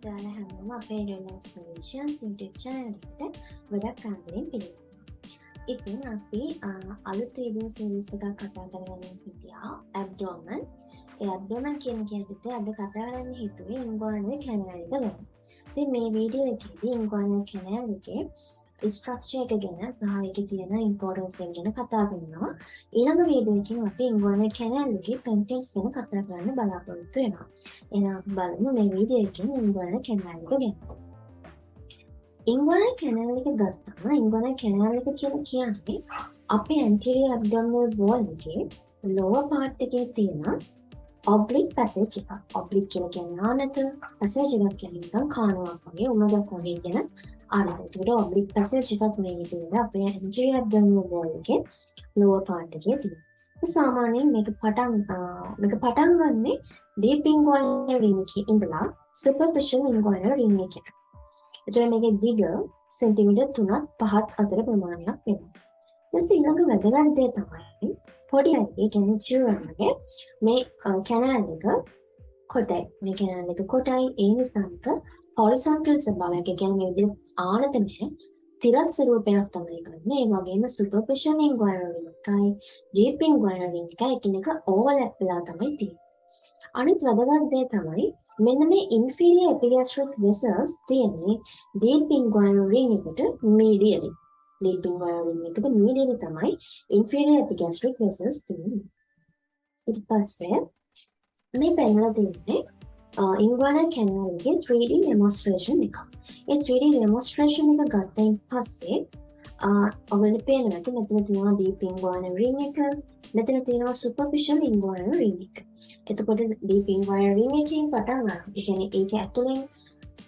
ඔයාලා හැමෝම අපේ EduLIFE Solutions YouTube channel එකට ගොඩක් ආදරෙන් පිළිගන්නවා. ඉතින් අපි අලුත් reading series එකක් කතා කරගෙන හිටියා abdomen. ඒ abdomen කියන කේන්ද්‍රය අද කතා කරන්න හිතුවේ inguinal canal එක ගැන. ඉතින් මේ වීඩියෝ එකේදී inguinal canal එකේ ස්ට්‍රක්චර් එක ගැන සහ ඒකේ තියෙන ඉම්පෝර්ටන්ස් එක ගැන කතා කරනවා. ඊළඟ වීඩියෝ එකකින් අපි inguinal canal එකේ contents ගැන කතා කරන්න බලාපොරොත්තු වෙනවා. එහෙනම් බලමු මේ වීඩියෝ එකෙන් inguinal canal එක ගැන. inguinal canal එක ගත්තම inguinal canal එක කියන්නේ අපේ anterior abdominal wall එකේ lower part එකේ තියෙන oblique passage එක. oblique කියලා කියන්නේ ආනත, passage එකක් කියන්නේ නිකන් කානුවක් වගේ උමගක් වගේ කියන ආනත. ඒකට oblique passage එකක් මේ විදිහට අපේ anterior abdominal wall එකේ lower part එකේ තියෙනවා. සාමාන්‍යයෙන් මේක පටන් ගන්නේ deep inguinal ring එකේ ඉඳලා superficial inguinal ring එකට. එතකොට මේකේ දිග සෙන්ටිමීටර් 3-5 අතර ප්‍රමාණයක් වෙනවා. ඊළඟ වැදගත් දේ තමයි පොඩි අයියේ කියන්නේ children ගේ මේ canal එක කොටයි. මේ canal එක කොටයි ඒ නිසා horizontal ස්වභාවයක් කියන්නේ මේ විදිහට ආනත නැහැ. තිරස් ස්වරූපයක් තමයි ගන්න. ඒ වගේම superficial inguinal ring එකයි deep inguinal ring එකයි එකිනෙක overlap වෙලා තමයි තියෙන්නේ. අනිත් වැදගත් දේ තමයි මෙන්න මේ inferior epigastric vessels තියෙන්නේ deep inguinal ring එකට medially. deep inguinal ring එකට medially තමයි inferior epigastric vessels තියෙන්නේ. ඊට පස්සේ මේ පෙන්වලා තියෙන්නේ inguinal canal එකේ 3D demonstration එක. ඒ 3D demonstration එක ගත්තයින් පස්සේ ඔයගොල්ලෝ පේනවා නැති මෙතන තියෙනවා deep inguinal ring එක, මෙතන තියෙනවා superficial inguinal ring එක. එතකොට deep inguinal ring එකෙන් පටන් ගන්න. ඒ කියන්නේ ඒක ඇතුලෙන්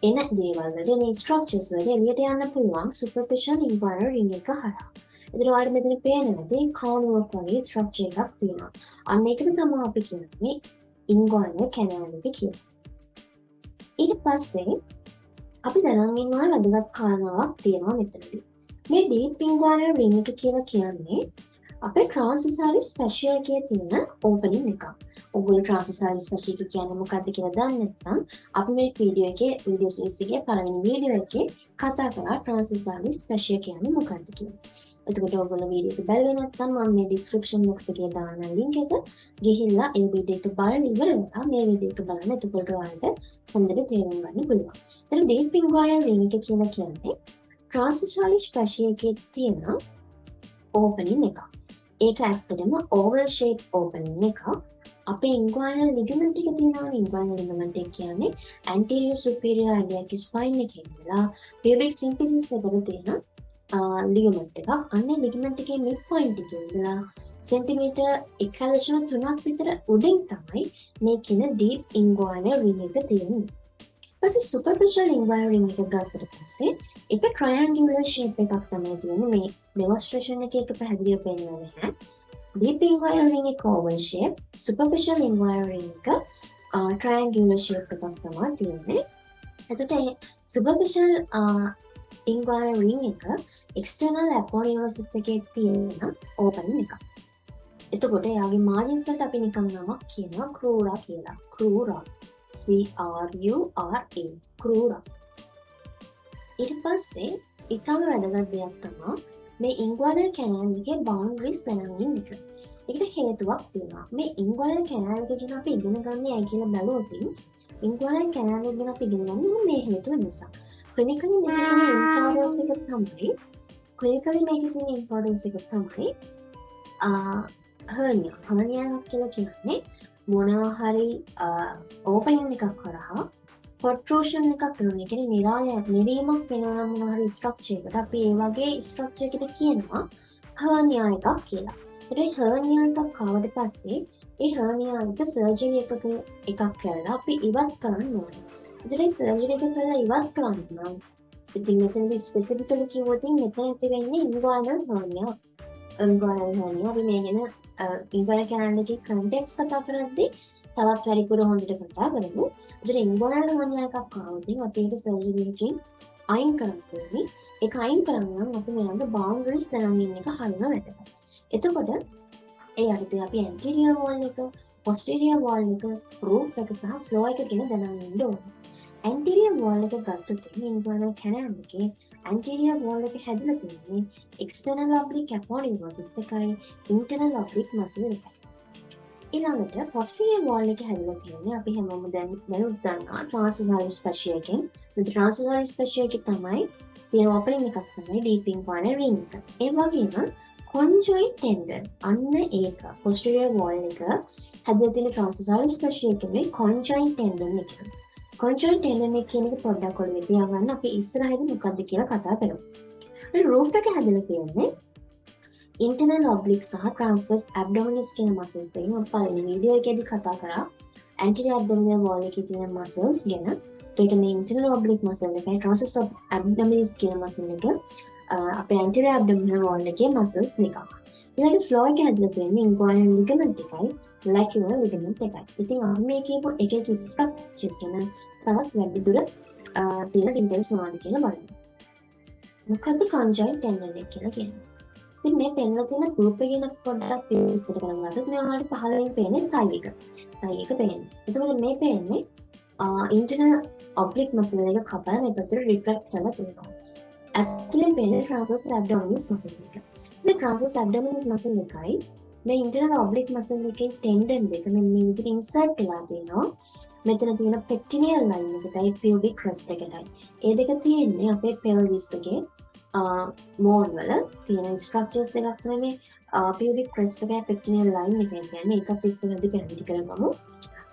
එන දේවල් වල මේ structures වල එළියට යන්න පුළුවන් superficial inguinal ring එක හරහා. එතකොට ඔයාලට මෙතන පේනවා නැති කානුවක් වගේ structure එකක් තියෙනවා. අන්න ඒකට තමයි අපි කියන්නේ inguinal canal එක කියලා. ඊට පස්සේ අපි දැනන් ඉන්නවා වැදගත් කාරණාවක් තියෙනවා මෙතනදී. මේ deep inguinal ring එක කියලා කියන්නේ අපේ transversalis fascia එකේ තියෙන opening එකක්. ඔයගොල්ලෝ transversalis fascia එක කියන්නේ මොකක්ද කියලා දන්නේ නැත්නම් අපි මේ වීඩියෝ සීරීස් එකේ පළවෙනි වීඩියෝ එකේ කතා කරා transversalis fascia කියන්නේ මොකක්ද කියලා. එතකොට ඔයගොල්ලෝ වීඩියෝ එක බැලුවේ නැත්නම් මම මේ description box එකේ දාන link එක ගිහිල්ලා ඒ වීඩියෝ එක බලලා ඉවරලා මේ වීඩියෝ එක බලන්න. එතකොට ඔයාලට හොඳට තේරුම් ගන්න පුළුවන්. ඒතර deep inguinal ring එක කියලා කියන්නේ transversalis fascia එකේ තියෙන opening එකක්. ඒක ඇත්තටම oval shape opening එකක්. අපේ inguinal ligament එක තියෙනවා. inguinal ligament එක කියන්නේ anterior superior iliac spine එකේ ඉඳලා pubic symphysis එකට තියෙන ligament එකක්. අන්නේ ligament එකේ mid point එකේ ඉඳලා සෙන්ටිමීටර් 1.3ක් විතර උඩින් තමයි මේ කියන deep inguinal ring එක තියෙන්නේ. ඊපස්සේ superficial inguinal ring එක ගත්තට පස්සේ ඒක triangular shape එකක් තමයි තියෙන්නේ. මේ demonstration එකේ එක පැහැදිලිව පෙන්නනවා නැහැ. deep inguinal ring එක oval shape, superficial inguinal ring එක triangular shape එකක් තමයි තියෙන්නේ. එතකොට superficial inguinal ring එක external aponeurosis එකේ තියෙන opening එකක්. එතකොට එයාගේ margins වලට අපි නිකන් නමක් කියනවා crura කියලා. crura. C-R-U-R-A. crura. ඊට පස්සේ ඊටම වැදගත් දෙයක් තමයි මේ inguinal canal එකේ boundaries දැනගන්න එක. ඒකට හේතුවක් තියෙනවා. මේ inguinal canal එක ගැන අපි ඉගෙන ගන්න යයි කියලා බැලුවොත් inguinal canal එක ගැන අපි ඉගෙන ගන්නේ මේ හේතුව නිසා. clinically මේකේ තියෙන importance එක තමයි hernia. hernia කියලා කියන්නේ මොනවා හරි opening එකක් කරා protrusion එකක් කරන එක නිරීමක් වෙනවා නම් මොනවා හරි structure එකට අපි ඒ වගේ structure එකට කියනවා hernia එකක් කියලා. ඒත් hernia එකක් ආවට පස්සේ ඒ hernia එක surgery එකක් කරලා අපි ඉවත් කරන්න ඕනේ. ඒත් surgery එක කරලා ඉවත් කරන්න නම් ඉතින් මෙතනදී specifically කිව්වොත් මෙතන ඇති වෙන්නේ inguinal hernia. inguinal hernia අපි මේ ගැන inguinal canal එකේ context කතා කරද්දී තවත් වැඩිපුර හොඳට කතා කරමු. ඒතර inguinal hernia එකක් ආවොත් අපි ඒක surgery එකකින් අයින් කරන්න ඕනේ. ඒක අයින් කරන්න නම් අපි මෙයාගේ boundaries දැනගෙන ඉන්න එක හරිම වැදගත්. එතකොට ඒ අර්ථය අපි anterior wall එක, posterior wall එක, roof එක සහ floor එක ගැන දැනගෙන ඉන්න ඕනේ. ඇන්ටීරියර් වෝල් එක ගත්තොත් ඉන්ගුයිනල් කැනල් එකේ ඇන්ටීරියර් වෝල් එක හැදලා තියෙන්නේ එක්ස්ටර්නල් ඔබ්ලික් ඇපෝඩිමෝසිස් එකයි ඉන්ටර්නල් ඔබ්ලික් මසිල් එකයි. ඊළඟට පොස්ටීරියර් වෝල් එක හැදලා තියෙන්නේ අපි හැමෝම දැනුත් දන්නවා ට්‍රාන්ස්වර්සල් ස්පැෂිය එකෙන්. මේ ට්‍රාන්ස්වර්සල් ස්පැෂිය එක තමයි තියෙන ඕපනින් එකක් තමයි ඩීප් ඉන්ගුයිනල් රින් එක. ඒ වගේම කොන්ජොයින්ට් ටෙන්ඩන් අන්න ඒක පොස්ටීරියර් වෝල් එක හැදලා තියෙන ට්‍රාන්ස්වර්සල් ස්පැෂිය එකේ කොන්ජොයින්ට් ටෙන්ඩන් එක. කොන්ජොයින්ට් ටෙන්ඩන් එක කියන එක පොඩ්ඩක් ඔළුවේ තියාගන්න අපි ඉස්සරහදී මොකද්ද කියලා කතා කරමු. රූෆ් එක හැදලා තියෙන්නේ ඉන්ටර්නල් ඔබ්ලික් සහ ට්‍රාන්ස්වර්ස් ඇබ්ඩොමිනස් කියන මසල්ස් දෙකෙන් මම පළවෙනි වීඩියෝ එකේදී කතා කරා ඇන්ටීරියර් ඇබ්ඩොමිනල් වෝල් එකේ තියෙන මසල්ස් ගැන. ඒක මේ ඉන්ටර්නල් ඔබ්ලික් මසල් එකයි ට්‍රාන්ස්වර්ස් ඇබ්ඩොමිනස් කියන මසල් එක අපේ ඇන්ටීරියර් ඇබ්ඩොමිනල් වෝල් එකේ මසල්ස් දෙකක්. ඊළඟට ෆ්ලෝ එක හැදලා තියෙන්නේ ඉන්ගුයිනල් ලිගමන්ට් එකයි ලැකියුනර් ලිගමන්ට් එකයි. ඉතින් අපි මේ කියපු එක එක ස්ට්‍රක්චර්ස් ගැන තවත් වැඩි දුර තියෙන ඩීටේල්ස් මොනවද කියලා බලමු. මොකද කොන්ජොයින්ට් ටෙන්ඩන් එක කියලා කියන්නේ? ඉතින් මේ පෙන්වලා තියෙන ගෲප් එක ගැන පොඩ්ඩක් විස්තර කරන්න ගත්තොත් මේ ඔයාලට පහළින් පේන්නේ තයි එක. තයි එක පේන්නේ. එතකොට මේ පේන්නේ ඉන්ටර්නල් ඔබ්ලික් මසල් එක කපලා මේ පැත්තට රිට්‍රැක්ට් කරලා තියෙනවා. ඇතුලෙන් පේන්නේ ට්‍රාන්ස්වර්ස් ඇබ්ඩොමිනස් මසල් එක. මේ ට්‍රාන්ස්වර්ස් ඇබ්ඩොමිනස් මසල් එකයි මේ ඉන්ටර්නල් ඔබ්ලික් මසල් එකේ ටෙන්ඩන් දෙක මෙන්න මේ විදිහට ඉන්සර්ට් වෙලා තියෙනවා. මෙතන තියෙන පෙක්ටිනියල් ලයින් එකයි පියුබික් ක්‍රස්ට් එකයි. ඒ දෙක තියෙන්නේ අපේ පෙල්විස් එකේ මෝඩ් වල තියෙන ස්ට්‍රක්චර්ස් දෙකක් තමයි මේ පියුබික් ක්‍රස්ට් එකයි පෙක්ටිනියල් ලයින් එකයි කියන්නේ. ඒකත් ඉස්සරහදී පැහැදිලි කරගමු.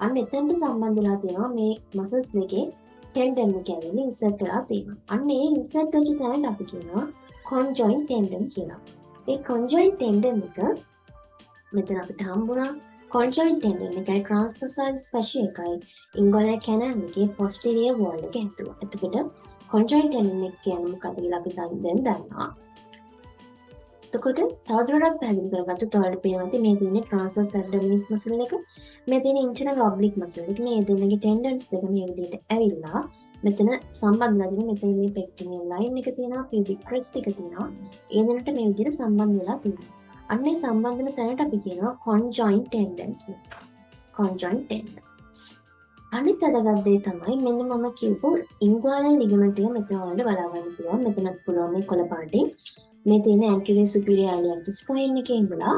අන්න එතනට සම්බන්ධ වෙලා තියෙනවා මේ මසල්ස් දෙකේ ටෙන්ඩන් එක ඇවිල්ලා ඉන්සර්ට් වෙලා තියෙනවා. අන්න ඒ ඉන්සර්ට් වෙච්ච තැනට අපි කියනවා කොන්ජොයින්ට් ටෙන්ඩන් කියලා. ඒ කොන්ජොයින්ට් ටෙන්ඩන් එක මෙතන අපිට හම්බුණා. කොන්ජොයින්ට් ටෙන්ඩන් එකයි ට්‍රාන්ස්වර්සල් ස්පැෂිය එකයි ඉන්ගුයිනල් කැනල් එකේ පොස්ටීරියර් වෝල් එක හැදුවා. එතකොට කොන්ජොයින්ට් ටෙන්ඩන් එක කියන්නේ මොකක්ද කියලා අපි දැන් දන්නවා. එතකොට තවදුරටත් පැහැදිලි කරගත්තොත් ඔයාලට පේනවා මේ තියෙන ට්‍රාන්ස්වර්ස් ඇබ්ඩොමිනස් මසල් එක, මේ තියෙන ඉන්ටර්නල් ඔබ්ලික් මසල් එක, මේ දෙන්නගේ ටෙන්ඩන්ස් දෙක මේ විදිහට ඇවිල්ලා මෙතන සම්බන්ධ වෙලා මෙතන මේ පෙක්ටිනියල් ලයින් එක තියෙනවා, පියුබික් ක්‍රස්ට් එක තියෙනවා. ඒ දෙන්නට මේ විදිහට සම්බන්ධ වෙලා තියෙනවා. අන්නේ සම්බන්ධ වෙන තැනට අපි කියනවා කොන්ජොයින්ට් ටෙන්ඩන් කියලා. කොන්ජොයින්ට් ටෙන්ඩන්. අනිත් වැදගත් දේ තමයි මෙන්න මම කියපු ඉන්ගුයිනල් ලිගමන්ට් එක මෙතන වලට බලා ගන්න පුළුවන්. මෙතනත් පුළුවන් මේ කොළ පාටින් මේ තියෙන ඇන්ටීරියර් සුපීරියර් ඇලියටස් පොයින්ට් එකේ ඉඳලා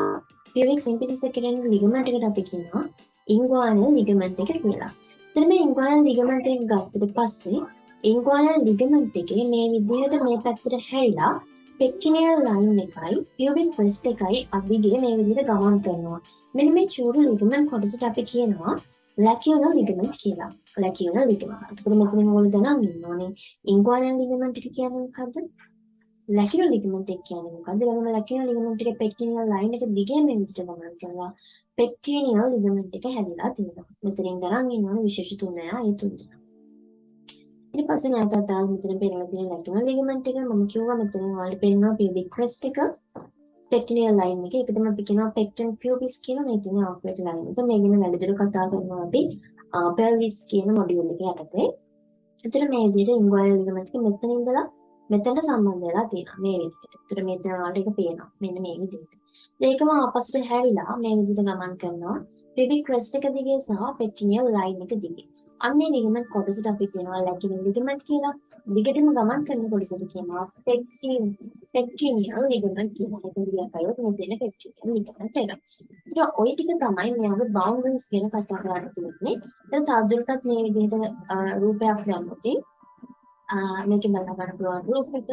පියුබික් සිම්පිසිස් එකට යන ලිගමන්ට් එකට අපි කියනවා ඉන්ගුයිනල් ලිගමන්ට් එක කියලා. එතන මේ ඉන්ගුයිනල් ලිගමන්ට් එක ගත්තට පස්සේ ඉන්ගුයිනල් ලිගමන්ට් එකේ මේ විදිහට මේ පැත්තට හැරිලා පෙක්ටිනියල් ලයින් එකයි පියුබික් ක්‍රස්ට් එකයි අදිගේ මේ විදිහට ගමන් කරනවා. මෙන්න මේ චූරු ලිගමන්ට් කොටසට අපි කියනවා ලැකියුනර් ලිගමන්ට් කියලා. ලැකියුනර් ලිගමන්ට්. එතකොට මෙතන මොකද දැනන් ඉන්න ඕනේ ඉන්ගුයිනල් ලිගමන්ට් එක කියන්නේ මොකද්ද? ලැකියුනර් ලිගමන්ට් එක කියන්නේ මොකද්ද? බලන්න ලැකියුනර් ලිගමන්ට් එකේ පෙක්ටිනියල් ලයින් එක දිගේ මේ විදිහට ගමන් කරනවා. පෙක්ටිනියල් ලිගමන්ට් එක හැදිලා තියෙනවා. මෙතනින් දැනන් ඉන්න ඕනේ විශේෂ තුන දෙනා ඒ තුන දෙනා. ඊට පස්සේ නැවතත් ආයෙත් මෙතන පේනවා තියෙන ලැකියුනර් ලිගමන්ට් එක මම කිව්වා මෙතන ඔයාලට පේනවා පියුබික් ක්‍රස්ට් එක පෙක්ටිනියල් ලයින් එක. ඒකටම අපි කියනවා පෙක්ටන් පියුබිස් කියලා මේ තියෙන ආප්ලේට් ලයින් එක. මේ ගැන වැඩිදුර කතා කරනවා අපි පෙල්විස් කියන මොඩියුල් එක යටතේ. එතන මේ විදිහට ඉන්ගුයිනල් ලිගමන්ට් එක මෙතන ඉඳලා මෙතනට සම්බන්ධ වෙලා තියෙනවා මේ විදිහට. එතන මෙතන වලට එක පේනවා. මෙන්න මේ විදිහට. ඒකම ආපස්සට හැරිලා මේ විදිහට ගමන් කරනවා පියුබික් ක්‍රස්ට් එක දිගේ සහ පෙක්ටිනියල් ලයින් එක දිගේ. අන්නේ ලිගමන්ට් කොටසට අපි කියනවා ලැකියුනර් ලිගමන්ට් කියලා. දිගටම ගමන් කරන කොටසට කියනවා පෙක්ටිනියල් ලිගමන්ට් කියලා. ඒක විදිහටයි මේ දෙන පෙක්ටිනියල් ලිගමන්ට් එක. ඉතින් ওই ටික තමයි මේ අපි බවුන්ඩරිස් ගැන කතා කරලා තියෙන්නේ. ඒක තවදුරටත් මේ විදිහට රූපයක් දැම්මොත් මේකෙන් බලන්න පුළුවන් රූප් එක,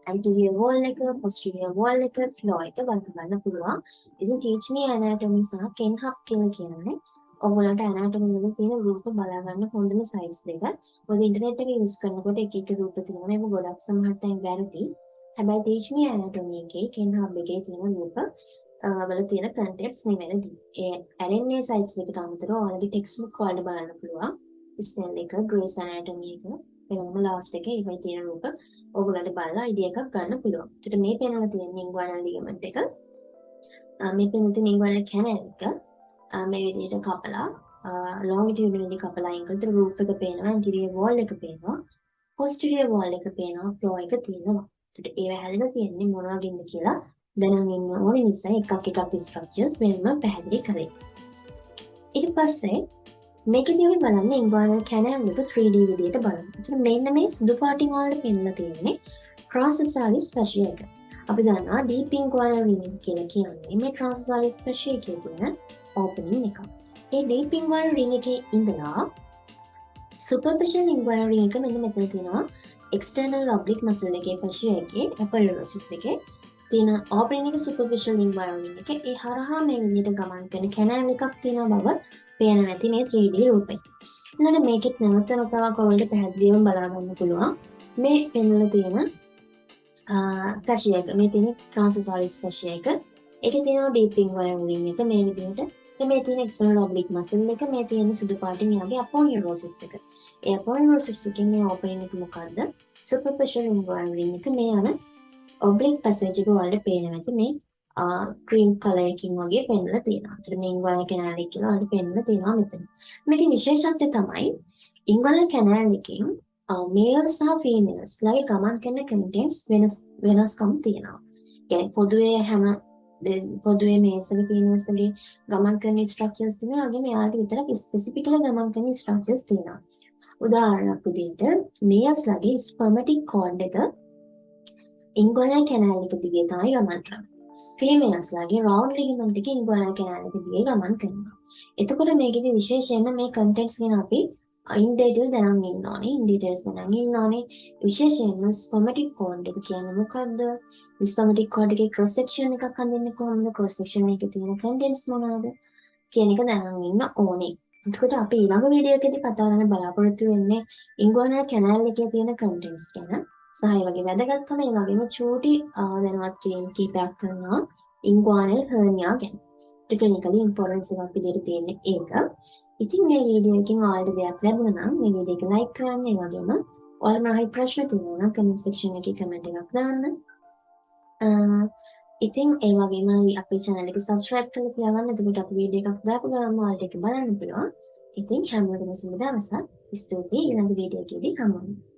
ඇන්ටීරියර් වෝල් එක, පොස්ටීරියර් වෝල් එක, ෆ්ලෝ එක බලන්න පුළුවන්. ඉතින් ටීච් මී ඇනාටොමි සහ කෙන් හබ් කියලා කියන්නේ ඔයගොල්ලන්ට ඇනාටොමි වල තියෙන රූප බලා ගන්න හොඳම සයිට්ස් දෙක. මොකද ඉන්ටර්නෙට් එක යූස් කරනකොට එක එක රූප තියෙනවා. මේක ගොඩක් සමහර තැන් වැරදි. හැබැයි ටීච් මී ඇනාටොමි එකේ කෙන් හබ් එකේ තියෙන රූප වල තියෙන කන්ටෙන්ට්ස් නෙමෙයි. ඒ RNA සයිට්ස් දෙකට අමතරව ඔයාලගේ ටෙක්ස්ට් බුක් වලට බලන්න පුළුවන්. ස්නෙල් එක, ග්‍රේස් ඇනාටොමි එක, එනම ලාස්ට් එකේ ඉවයි තියෙන රූප ඔයගොල්ලන්ට බලලා අයිඩියා එකක් ගන්න පුළුවන්. ඒකට මේ පේනවා තියෙන ඉන්ගුයිනල් ලිගමන්ට් එක. මේ පේන තියෙන ඉන්ගුයිනල් කැනල් එක මේ විදිහට කපලා longitudinally කපලා අයින් කරලා රූෆ් එක පේනවා, ඇන්ටීරියර් වෝල් එක පේනවා, පොස්ටීරියර් වෝල් එක පේනවා, ෆ්ලෝ එක තියෙනවා. ඒකට ඒව හැදලා තියෙන්නේ මොන වගේද කියලා දැනන් ඉන්න ඕනේ නිසා එකක් ස්ට්‍රක්චර්ස් වෙනම පැහැදිලි කරේ. ඊට පස්සේ මේකදී අපි බලන්නේ ඉන්ගුයිනල් කැනල් එක 3D විදියට බලන්න. එතකොට මෙන්න මේ සුදු පාටින් වලට පෙන්නලා තියෙන්නේ transversalis fascia එක. අපි දන්නවා deep inguinal ring කියලා කියන්නේ මේ transversalis fascia එකේ තියෙන opening එක. ඒ deep inguinal ring එකේ ඉඳලා superficial inguinal ring එක මෙන්න මෙතන තියෙනවා. external oblique muscle එකේ fascia එකේ aponeurosis එකේ තියෙන opening එක superficial inguinal ring එක. ඒ හරහා මේ විදිහට ගමන් කරන කැනල් එකක් තියෙන බව පේනවා ඇති මේ 3D රූපේ. ඊළඟට මේකෙත් නැවත වතාවක් ඔයාලට පැහැදිලිවම බලා ගන්න පුළුවන්. මේ පෙන්වලා තියෙන fascia එක. මේ තියෙන transversalis fascia එක. ඒකේ තියෙනවා deep inguinal ring එක මේ විදිහට. මේ තියෙන external oblique muscle එක, මේ තියෙන සුදු පාටින් යාගේ aponeurosis එක. ඒ aponeurosis එකේ මේ opening එක මොකද්ද? superficial inguinal ring එක මේ යන oblique passage එක වලට පේනවා ඇති මේ ක්‍රීම් කලර් එකකින් වගේ පෙන්වලා තියෙනවා. ඒතර මේ ඉන්ගුයිනල් කැනල් එක කියලා වලට පෙන්වලා තියෙනවා මෙතන. මේකේ විශේෂත්වය තමයි ඉන්ගුයිනල් කැනල් එකෙන් මේල් සහ ෆීමේල්ස් ලගේ ගමන් කරන කන්ටෙන්ට්ස් වෙනස්කම් තියෙනවා. කියන්නේ පොදුවේ මේල්ස්ගේ ෆීමේල්ස්ගේ ගමන් කරන ස්ට්‍රක්චර්ස් තියෙනවා. වගේම යාට විතරක් ස්පෙસિෆිකලි ගමන් කරන ස්ට්‍රක්චර්ස් තියෙනවා. උදාහරණයක් විදිහට මේල්ස් ලගේ ස්පර්මැටික් කෝඩ් එක ඉන්ගුයිනල් කැනල් එක දිගේ තමයි ගමන් කරන්නේ. ෆීමේල්ස් ලගේ රවුන්ඩ් ලිගමන්ට් එක ඉන්ගුයිනල් කැනල් එක දිගේ ගමන් කරනවා. එතකොට මේකෙදි විශේෂයෙන්ම මේ කන්ටෙන්ට්ස් ගැන අපි in detail දැනන් ඉන්න ඕනේ. in details දැනන් ඉන්න ඕනේ. විශේෂයෙන්ම ස්පර්මැටික් කෝඩ් එක කියන්නේ මොකද්ද? ස්පර්මැටික් කෝඩ් එකේ ක්‍රොස් සෙක්ෂන් එකක් හඳින්නේ කොහොමද? ක්‍රොස් සෙක්ෂන් එකේ තියෙන කන්ටෙන්ට්ස් මොනවාද? කියන එක දැනන් ඉන්න ඕනේ. එතකොට අපි ඊළඟ වීඩියෝ එකේදී කතා කරන්න බලාපොරොත්තු වෙන්නේ ඉන්ගුයිනල් කැනල් එකේ තියෙන කන්ටෙන්ට්ස් ගැන. සහ ඒ වගේ වැදගත්කම ඒ වගේම චූටි දැනුවත් කිරීම කීපයක් කරනවා ඉන්ගුයිනල් හර්නියා ගැන. ටෙක්නිකලි ඉම්පෝර්ටන්ස් එකක් විදිහට තියෙන්නේ ඒක. ඉතින් මේ වීඩියෝ එකෙන් ඔයාලට දෙයක් ලැබුණා නම් මේ වීඩියෝ එක ලයික් කරන්න. ඒ වගේම ඔයාලා මට ප්‍රශ්න තියෙනවා නම් කමෙන්ට් සෙක්ෂන් එකේ කමෙන්ට් එකක් දාන්න. ඉතින් ඒ වගේම අපේ channel එක subscribe කරලා තියාගන්න. එතකොට අපි වීඩියෝ එකක් දාපු ගමන් ඔයාලට ඒක බලන්න පුළුවන්. ඉතින් හැමෝටම සුබ දවසක්. ස්තුතියි ඊළඟ වීඩියෝ එකේදී හමු වෙමු.